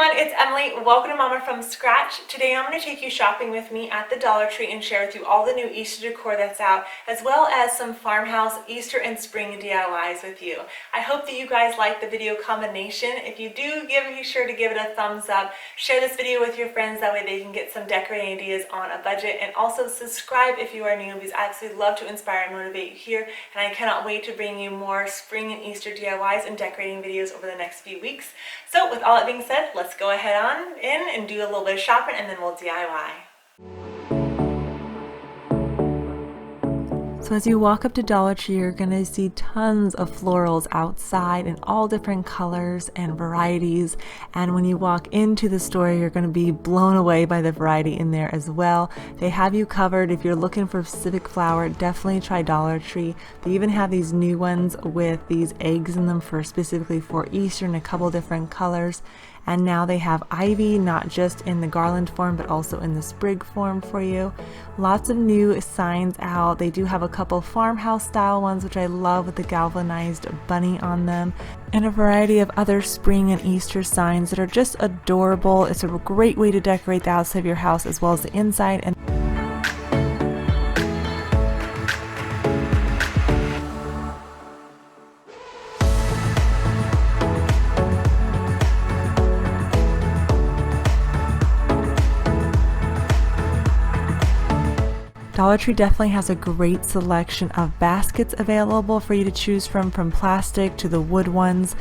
everyone, it's Emily. Welcome to Mama from Scratch. Today I'm going to take you shopping with me at the Dollar Tree and share with you all the new Easter decor that's out, as well as some Farmhouse Easter and Spring DIYs with you. I hope that you guys like the video combination. If you do, be sure to give it a thumbs up. Share this video with your friends, that way they can get some decorating ideas on a budget. And also subscribe if you are new, because I absolutely love to inspire and motivate you here. And I cannot wait to bring you more spring and Easter DIYs and decorating videos over the next few weeks. So with all that being said, let's go ahead on in and do a little bit of shopping, and then we'll DIY. So as you walk up to Dollar Tree, you're going to see tons of florals outside in all different colors and varieties. And when you walk into the store, you're going to be blown away by the variety in there as well. They have you covered. If you're looking for a specific flower, definitely try Dollar Tree. They even have these new ones with these eggs in them specifically for Easter in a couple different colors. And now they have ivy, not just in the garland form, but also in the sprig form for you. Lots of new signs out. They do have a couple farmhouse style ones, which I love, with the galvanized bunny on them, and a variety of other spring and Easter signs that are just adorable. It's a great way to decorate the outside of your house as well as the inside. And Dollar Tree definitely has a great selection of baskets available for you to choose from plastic to the wood ones.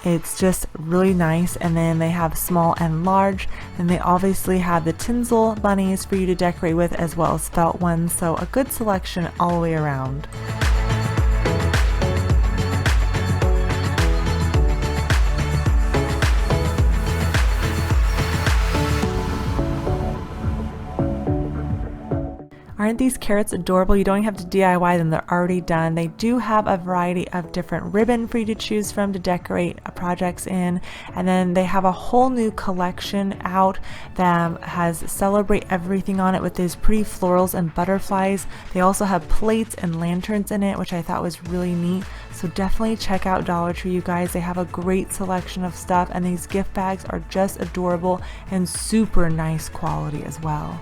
It's just really nice. And then they have small and large. And they obviously have the tinsel bunnies for you to decorate with, as well as felt ones. So a good selection all the way around. Aren't these carrots adorable? You don't have to DIY them, they're already done. They do have a variety of different ribbon for you to choose from to decorate projects in. And then they have a whole new collection out that has Celebrate Everything on it with these pretty florals and butterflies. They also have plates and lanterns in it, which I thought was really neat. So definitely check out Dollar Tree, you guys. They have a great selection of stuff, and these gift bags are just adorable and super nice quality as well.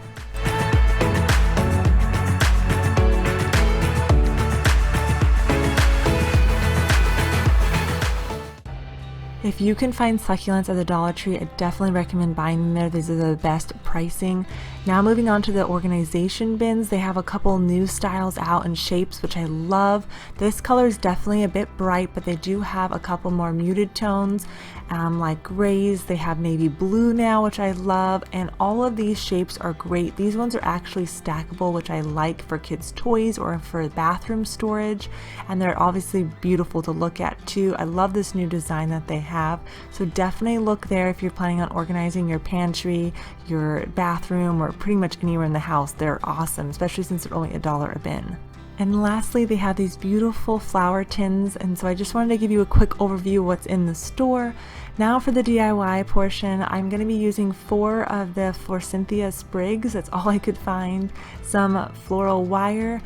If you can find succulents at the Dollar Tree, I definitely recommend buying them there. These are the best pricing. Now moving on to the organization bins, they have a couple new styles out and shapes, which I love. This color is definitely a bit bright, but they do have a couple more muted tones, like grays. They have navy blue now, which I love, and all of these shapes are great. These ones are actually stackable, which I like for kids' toys or for bathroom storage, and they're obviously beautiful to look at too. I love this new design that they have. So definitely look there if you're planning on organizing your pantry, your bathroom, or pretty much anywhere in the house. They're awesome, especially since they're only $1 a bin. And lastly, they have these beautiful flower tins, and so I just wanted to give you a quick overview of what's in the store. Now for the DIY portion, I'm going to be using 4 of the Forsythia sprigs. That's all I could find. Some floral wire,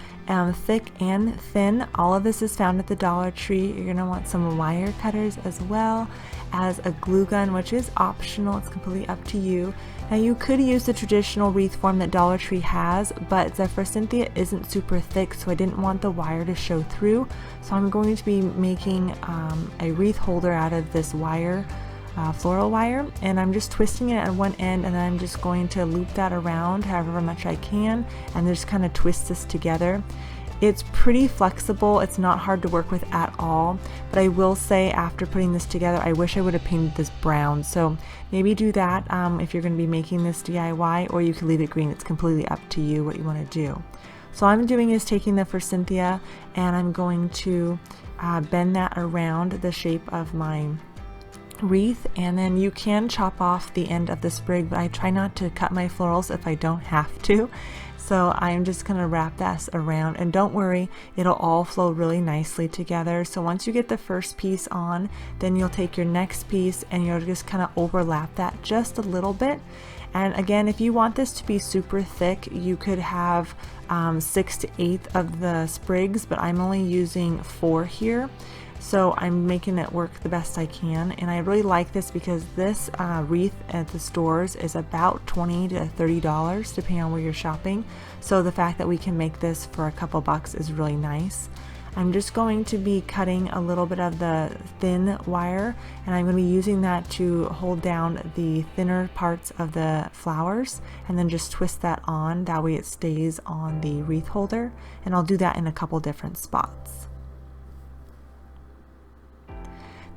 thick and thin. All of this is found at the Dollar Tree. You're going to want some wire cutters, as well as a glue gun, which is optional. It's completely up to you. Now you could use the traditional wreath form that Dollar Tree has, but the Forsythia isn't super thick, so I didn't want the wire to show through. So I'm going to be making a wreath holder out of this wire, floral wire, and I'm just twisting it at one end, and then I'm just going to loop that around however much I can, and just kind of twist this together. It's pretty flexible. It's not hard to work with at all, but I will say, after putting this together, I wish I would have painted this brown. So maybe do that if you're going to be making this DIY, or you can leave it green. It's completely up to you what you want to do. So all I'm doing is taking the Forsythia, and I'm going to bend that around the shape of my wreath, and then you can chop off the end of the sprig, but I try not to cut my florals if I don't have to. So I'm just going to wrap this around, and don't worry, it'll all flow really nicely together. So once you get the first piece on, then you'll take your next piece and you'll just kind of overlap that just a little bit. And again, if you want this to be super thick, you could have 6 to 8 of the sprigs, but I'm only using 4 here. So I'm making it work the best I can, and I really like this because this wreath at the stores is about $20 to $30 depending on where you're shopping. So the fact that we can make this for a couple bucks is really nice. I'm just going to be cutting a little bit of the thin wire, and I'm going to be using that to hold down the thinner parts of the flowers, and then just twist that on. That way it stays on the wreath holder, and I'll do that in a couple different spots.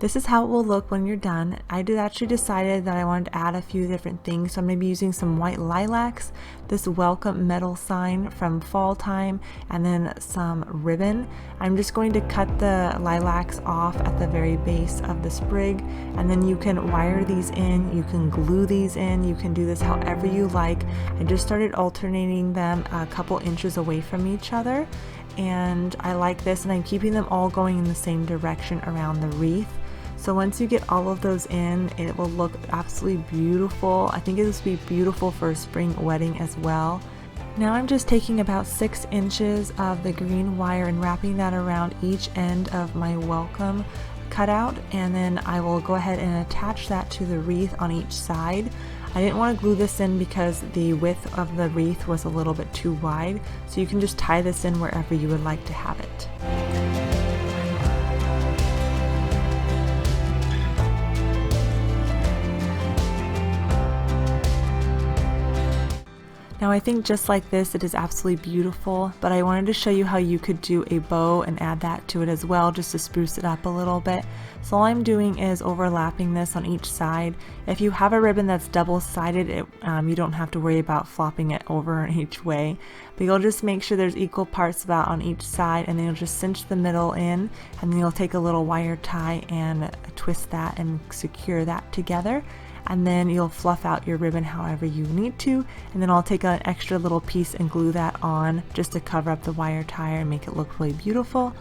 This is how it will look when you're done. I actually decided that I wanted to add a few different things, so I'm going to be using some white lilacs, this welcome metal sign from fall time, and then some ribbon. I'm just going to cut the lilacs off at the very base of the sprig, and then you can wire these in, you can glue these in, you can do this however you like. I just started alternating them a couple inches away from each other, and I like this, and I'm keeping them all going in the same direction around the wreath. So once you get all of those in, it will look absolutely beautiful. I think it will be beautiful for a spring wedding as well. Now I'm just taking about 6 inches of the green wire and wrapping that around each end of my welcome cutout, and then I will go ahead and attach that to the wreath on each side. I didn't want to glue this in because the width of the wreath was a little bit too wide, so you can just tie this in wherever you would like to have it. Now I think just like this, it is absolutely beautiful, but I wanted to show you how you could do a bow and add that to it as well, just to spruce it up a little bit. So all I'm doing is overlapping this on each side. If you have a ribbon that's double-sided, you don't have to worry about flopping it over each way, but you'll just make sure there's equal parts about on each side, and then you'll just cinch the middle in, and then you'll take a little wire tie and twist that and secure that together. And then you'll fluff out your ribbon however you need to, and then I'll take an extra little piece and glue that on just to cover up the wire tie and make it look really beautiful.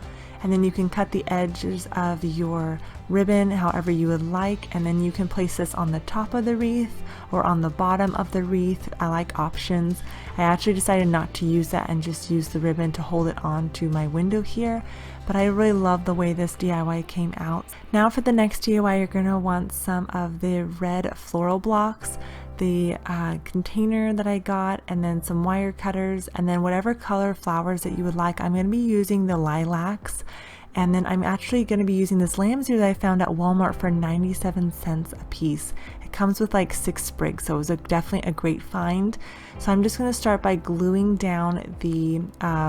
And then you can cut the edges of your ribbon however you would like, and then you can place this on the top of the wreath or on the bottom of the wreath. I like options. I actually decided not to use that and just use the ribbon to hold it on to my window here, but I really love the way this DIY came out. Now for the next DIY, you're going to want some of the red floral blocks, the container that I got, and then some wire cutters, and then whatever color flowers that you would like. I'm going to be using the lilacs, and then I'm actually going to be using this lamb's ear that I found at Walmart for 97 cents a piece. It comes with like 6 sprigs, so it was definitely a great find. So I'm just going to start by gluing down the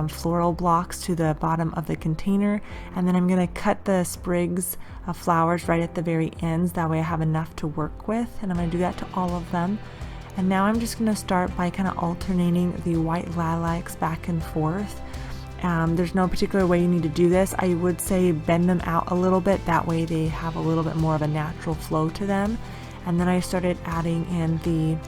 floral blocks to the bottom of the container, and then I'm going to cut the sprigs of flowers right at the very ends. That way I have enough to work with, and I'm going to do that to all of them. And now I'm just going to start by kind of alternating the white lilacs back and forth. There's no particular way you need to do this. I would say bend them out a little bit, that way they have a little bit more of a natural flow to them. And then I started adding in the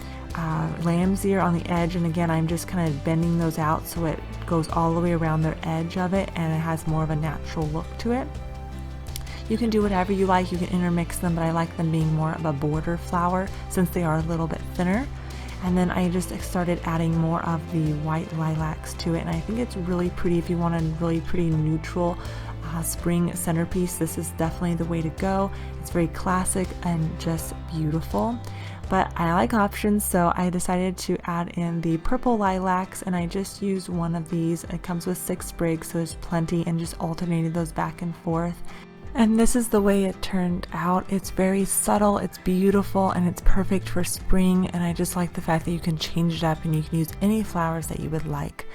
lamb's ear on the edge, and again I'm just kind of bending those out so it goes all the way around the edge of it and it has more of a natural look to it. You can do whatever you like, you can intermix them, but I like them being more of a border flower since they are a little bit thinner. And then I just started adding more of the white lilacs to it, and I think it's really pretty. If you want a really pretty neutral spring centerpiece, this is definitely the way to go. It's very classic and just beautiful. But I like options, so I decided to add in the purple lilacs, and I just used one of these. It comes with 6 sprigs, so there's plenty, and just alternated those back and forth. And this is the way it turned out. It's very subtle, it's beautiful, and it's perfect for spring, and I just like the fact that you can change it up and you can use any flowers that you would like.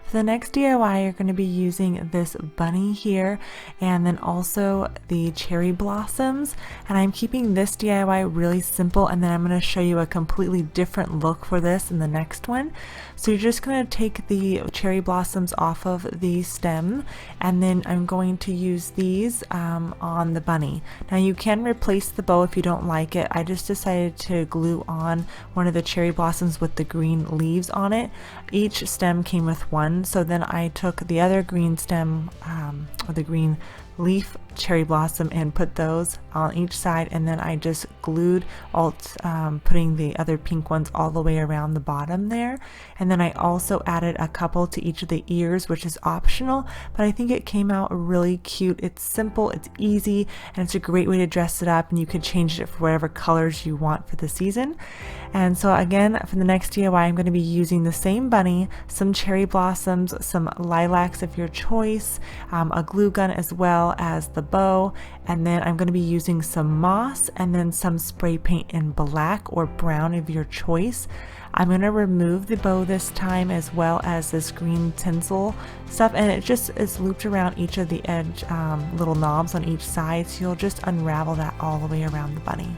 For the next DIY, you're going to be using this bunny here, and then also the cherry blossoms, and I'm keeping this DIY really simple, and then I'm going to show you a completely different look for this in the next one. So you're just going to take the cherry blossoms off of the stem, and then I'm going to use these on the bunny. Now you can replace the bow if you don't like it. I just decided to glue on one of the cherry blossoms with the green leaves on it. Each stem came with one, so then I took the other green stem, or the green leaf cherry blossom and put those on each side, and then I just glued putting the other pink ones all the way around the bottom there. And then I also added a couple to each of the ears, which is optional, but I think it came out really cute. It's simple, it's easy, and it's a great way to dress it up, and you could change it for whatever colors you want for the season. And so again, for the next DIY, I'm going to be using the same bunny, some cherry blossoms, some lilacs of your choice, a glue gun, as well as the bow, and then I'm going to be using some moss and then some spray paint in black or brown of your choice. I'm going to remove the bow this time, as well as this green tinsel stuff, and it just is looped around each of the edge little knobs on each side, so you'll just unravel that all the way around the bunny.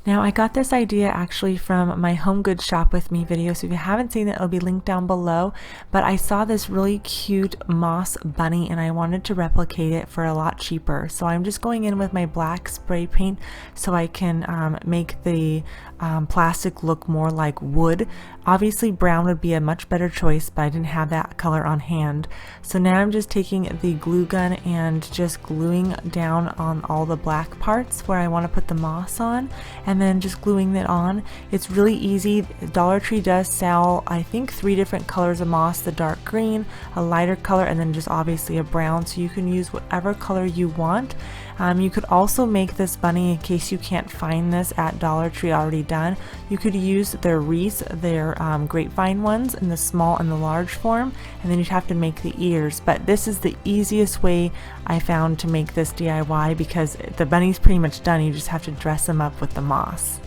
Now I got this idea actually from my Home Goods Shop With Me video, so if you haven't seen it, it'll be linked down below. But I saw this really cute moss bunny and I wanted to replicate it for a lot cheaper. So I'm just going in with my black spray paint so I can make the plastic look more like wood. Obviously brown would be a much better choice, but I didn't have that color on hand. So now I'm just taking the glue gun and just gluing down on all the black parts where I want to put the moss on, and then just gluing it on. It's really easy. Dollar Tree does sell, I think, 3 different colors of moss: the dark green, a lighter color, and then just obviously a brown, so you can use whatever color you want. You could also make this bunny, in case you can't find this at Dollar Tree already done, you could use their wreaths, their grapevine ones, in the small and the large form, and then you'd have to make the ears. But this is the easiest way I found to make this DIY, because the bunny's pretty much done. You just have to dress them up with the moss.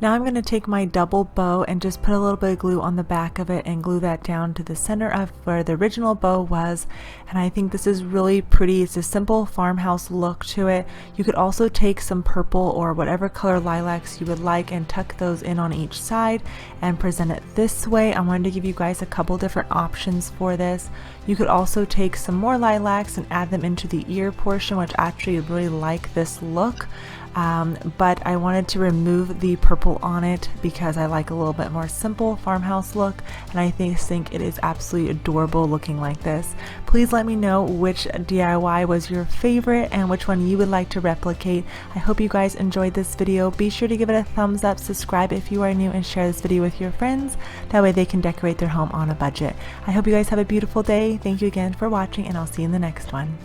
Now I'm going to take my double bow and just put a little bit of glue on the back of it and glue that down to the center of where the original bow was. And I think this is really pretty. It's a simple farmhouse look to it. You could also take some purple or whatever color lilacs you would like and tuck those in on each side and present it this way. I wanted to give you guys a couple different options for this. You could also take some more lilacs and add them into the ear portion, which actually really like this look. But I wanted to remove the purple on it because I like a little bit more simple farmhouse look, and I think it is absolutely adorable looking like this. Please let me know which DIY was your favorite and which one you would like to replicate. I hope you guys enjoyed this video. Be sure to give it a thumbs up, subscribe if you are new, and share this video with your friends. That way they can decorate their home on a budget. I hope you guys have a beautiful day. Thank you again for watching, and I'll see you in the next one.